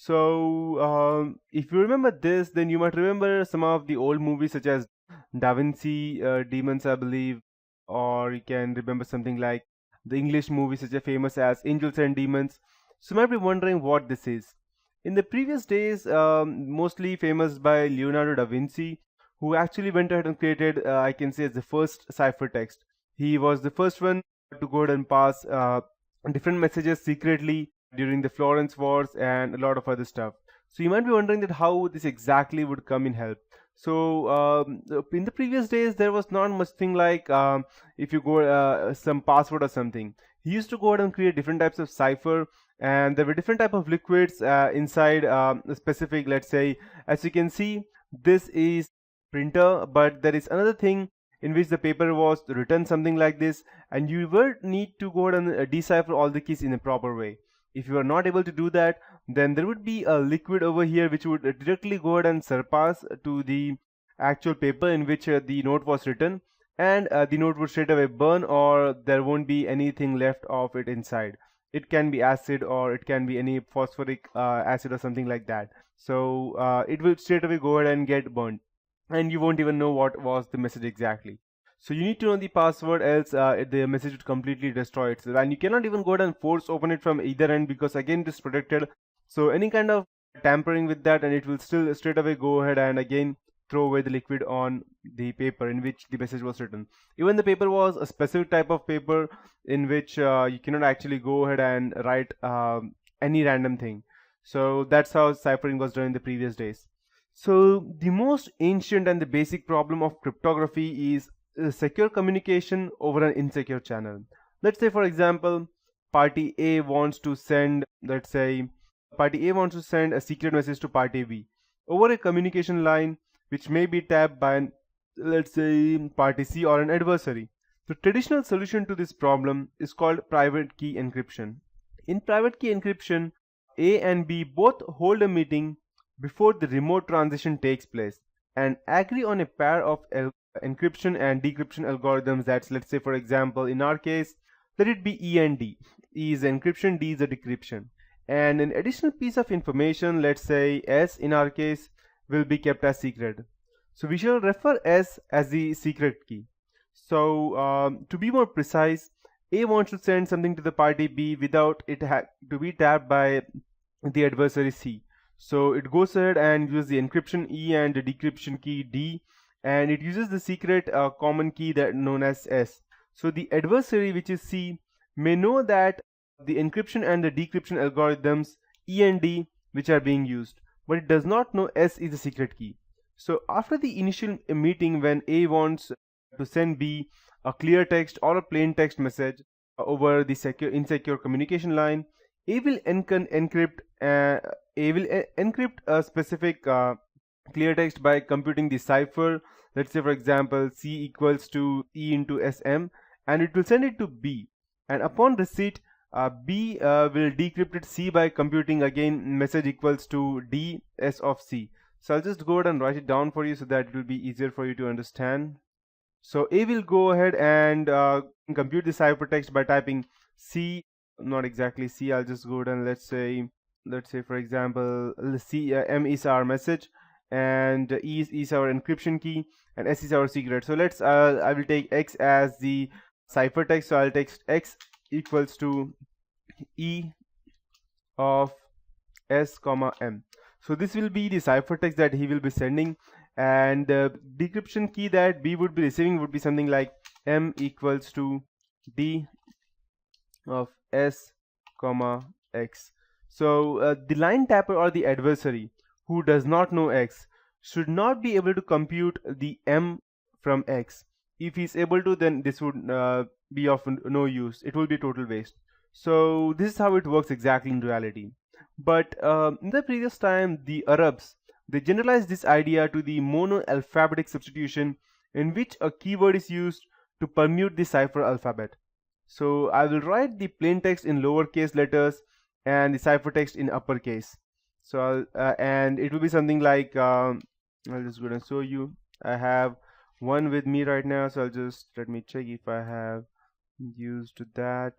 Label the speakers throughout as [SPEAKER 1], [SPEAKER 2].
[SPEAKER 1] So if you remember this, then you might remember some of the old movies such as Da Vinci Demons, I believe, or you can remember something like the English movies such as famous as Angels and Demons. So you might be wondering what this is. In the previous days, mostly famous by Leonardo da Vinci, who actually went ahead and created, I can say, the first ciphertext. He was the first one to go ahead and pass different messages secretly during the Florence Wars and a lot of other stuff. So you might be wondering that how this exactly would come in help. So in the previous days, there was not much thing like if you go some password or something. He used to go ahead and create different types of cipher, and there were different type of liquids inside a specific. Let's say, as you can see, this is printer, but there is another thing in which the paper was written something like this, and you will need to go ahead and decipher all the keys in a proper way. If you are not able to do that, then there would be a liquid over here which would directly go ahead and surpass to the actual paper in which the note was written, and the note would straight away burn, or there won't be anything left of it inside. It can be acid, or it can be any phosphoric acid or something like that. So it will straight away go ahead and get burned, and you won't even know what was the message exactly. So you need to know the password, else the message would completely destroy itself, and you cannot even go ahead and force open it from either end, because again it is protected. So any kind of tampering with that, and it will still straight away go ahead and again throw away the liquid on the paper in which the message was written. Even the paper was a specific type of paper in which you cannot actually go ahead and write any random thing. So that's how ciphering was done in the previous days. So the most ancient and the basic problem of cryptography is secure communication over an insecure channel. Let's say, for example, party A wants to send, let's say, party A wants to send a secret message to party B over a communication line which may be tapped by an, let's say, party C or an adversary. The traditional solution to this problem is called private key encryption. In private key encryption, A and B both hold a meeting before the remote transition takes place and agree on a pair of encryption and decryption algorithms. That's, let's say, for example, in our case, let it be E and D. E is encryption, D is the decryption. And an additional piece of information, let's say S in our case, will be kept as secret. So we shall refer S as the secret key. So to be more precise, A wants to send something to the party B without it to be tapped by the adversary C. So it goes ahead and uses the encryption E and the decryption key D, and it uses the secret common key that known as S. So the adversary, which is C, may know that the encryption and the decryption algorithms E and D which are being used, but it does not know S is the secret key. So after the initial meeting, when A wants to send B a clear text or a plain text message over the insecure communication line, A will encrypt a specific clear text by computing the cipher. Let's say, for example, C equals to E into SM, and it will send it to B. And upon receipt, B will decrypt it C by computing again message equals to D S of C. So I'll just go ahead and write it down for you so that it will be easier for you to understand. So A will go ahead and compute the ciphertext by typing C, not exactly C. I'll just go ahead and let's say for example, C M is our message, and E is our encryption key, and S is our secret. So let's I will take X as the ciphertext. So I'll text X equals to E of S comma M. So this will be the ciphertext that he will be sending, and the decryption key that B would be receiving would be something like M equals to D of S comma X. So the line tapper or the adversary who does not know X should not be able to compute the M from X. If he is able to, then this would be of no use. It will be total waste. So this is how it works exactly in reality. But in the previous time, the Arabs, they generalized this idea to the mono-alphabetic substitution, in which a keyword is used to permute the cipher alphabet. So I will write the plain text in lowercase letters and the ciphertext in uppercase. So and it will be something like I'll just go and show you. I have one with me right now, so I'll just let me check if I have used that.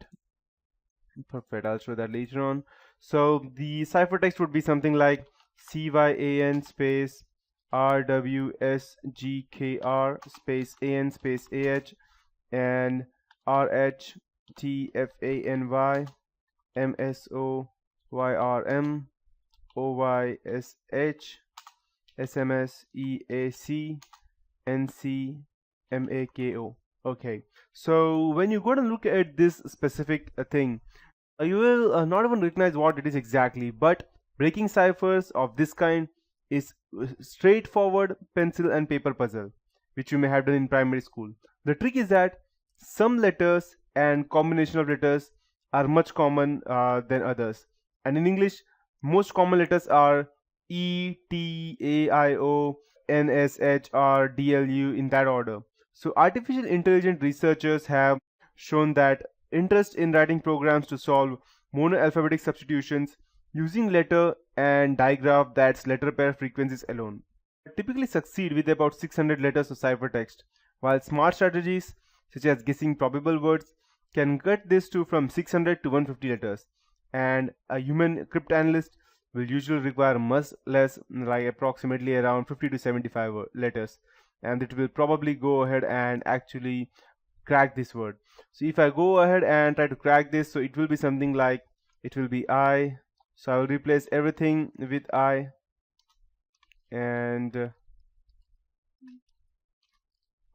[SPEAKER 1] Perfect, I'll show that later on. So the ciphertext would be something like CYAN space RWSGKR space AN space AH and RHTFANY MSOYRM OYSH SMSEAC NCMAKO. Okay, so when you go and look at this specific thing, you will not even recognize what it is exactly, but breaking ciphers of this kind is straightforward pencil and paper puzzle, which you may have done in primary school. The trick is that some letters and combination of letters are much common than others, and in English most common letters are E, T, A, I, O, N, S, H, R, D, L, U in that order. So artificial intelligence researchers have shown that interest in writing programs to solve monoalphabetic substitutions using letter and digraph that's letter pair frequencies alone typically succeed with about 600 letters of ciphertext, while smart strategies such as guessing probable words can cut this to from 600 to 150 letters, and a human cryptanalyst will usually require much less, like approximately around 50 to 75 letters, and it will probably go ahead and actually crack this word. So if I go ahead and try to crack this, so it will be something like, it will be I, so I will replace everything with I, and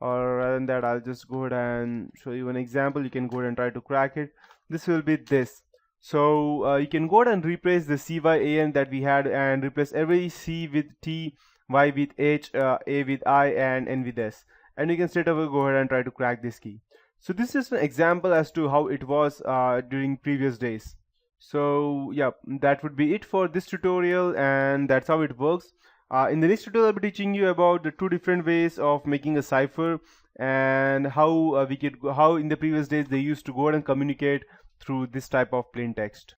[SPEAKER 1] or rather than that, I'll just go ahead and show you an example. You can go ahead and try to crack it. This will be this. So you can go ahead and replace the CYAN that we had and replace every C with T, Y with H, A with I, and N with S, and you can straight away go ahead and try to crack this key. So this is an example as to how it was during previous days. So yeah, that would be it for this tutorial, and that's how it works. In the next tutorial, I'll be teaching you about the two different ways of making a cipher and how how in the previous days they used to go ahead and communicate through this type of plain text.